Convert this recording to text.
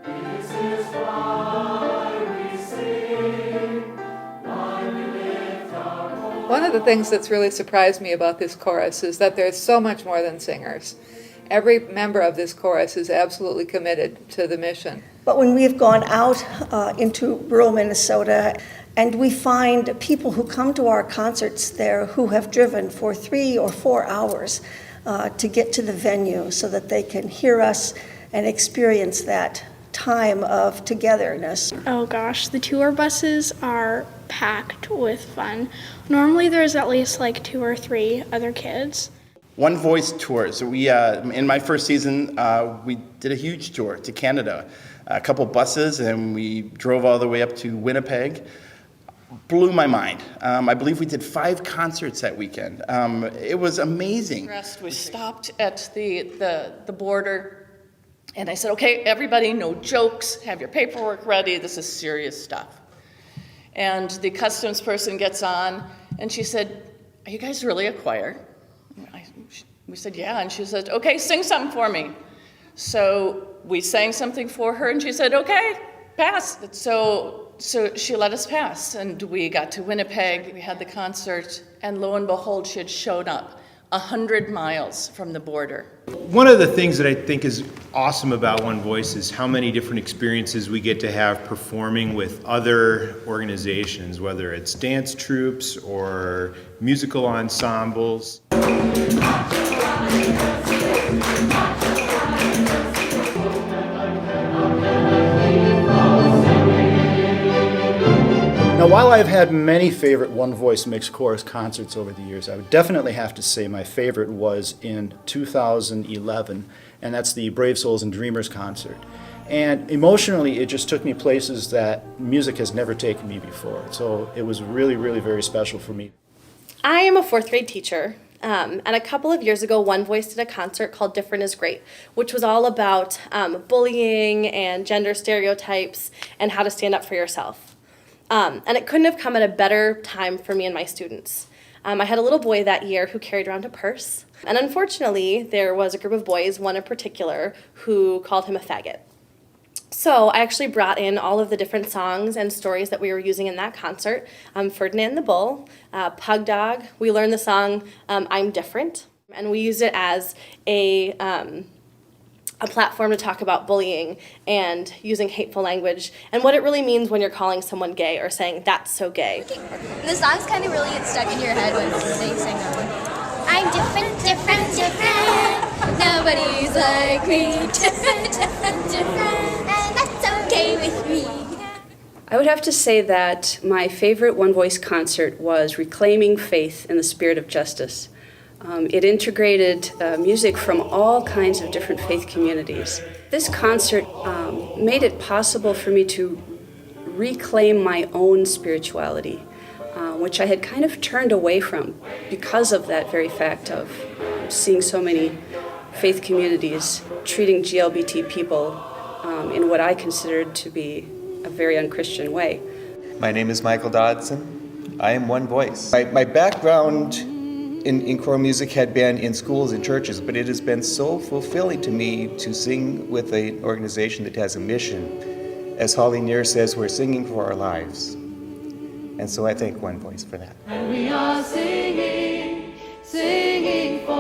This is why we sing, why we lift our voice. One of the things that's really surprised me about this chorus is that there's so much more than singers. Every member of this chorus is absolutely committed to the mission. But when we've gone out into rural Minnesota, and we find people who come to our concerts there who have driven for 3 or 4 hours to get to the venue so that they can hear us and experience that time of togetherness. Oh gosh, the tour buses are packed with fun. Normally there's at least like 2 or 3 other kids. One Voice tours. We, in my first season, we did a huge tour to Canada. A couple buses, and we drove all the way up to Winnipeg. Blew my mind. I believe we did 5 concerts that weekend. It was amazing. We stopped at the border, and I said, okay, everybody, no jokes, have your paperwork ready, this is serious stuff. And the customs person gets on, and she said, are you guys really a choir? We said, yeah, and she said, okay, sing something for me. So we sang something for her, and she said, okay, pass. So she let us pass, and we got to Winnipeg, we had the concert, and lo and behold, she had showed up 100 miles from the border. One of the things that I think is awesome about One Voice is how many different experiences we get to have performing with other organizations, whether it's dance troupes or musical ensembles. Now, while I've had many favorite One Voice mixed chorus concerts over the years, I would definitely have to say my favorite was in 2011, and that's the Brave Souls and Dreamers concert. And emotionally, it just took me places that music has never taken me before. So it was really, really very special for me. I am a 4th grade teacher, and a couple of years ago, One Voice did a concert called Different is Great, which was all about bullying and gender stereotypes and how to stand up for yourself. And it couldn't have come at a better time for me and my students. I had a little boy that year who carried around a purse, and unfortunately, there was a group of boys, one in particular, who called him a faggot. So I actually brought in all of the different songs and stories that we were using in that concert. Ferdinand the Bull, Pug Dog. We learned the song I'm Different, and we used it as a platform to talk about bullying and using hateful language and what it really means when you're calling someone gay or saying, that's so gay. The songs kind of really get stuck in your head when they sing them. I'm different, different, different. Nobody's like me. Different, different, different. And that's okay with me. I would have to say that my favorite One Voice concert was Reclaiming Faith in the Spirit of Justice. It integrated music from all kinds of different faith communities. This concert made it possible for me to reclaim my own spirituality, which I had kind of turned away from because of that very fact of seeing so many faith communities treating GLBT people in what I considered to be a very unchristian way. My name is Michael Dodson. I am One Voice. My background in choral music had been in schools and churches, but it has been so fulfilling to me to sing with an organization that has a mission. As Holly Neer says, we're singing for our lives. And so I thank One Voice for that. And we are singing, singing for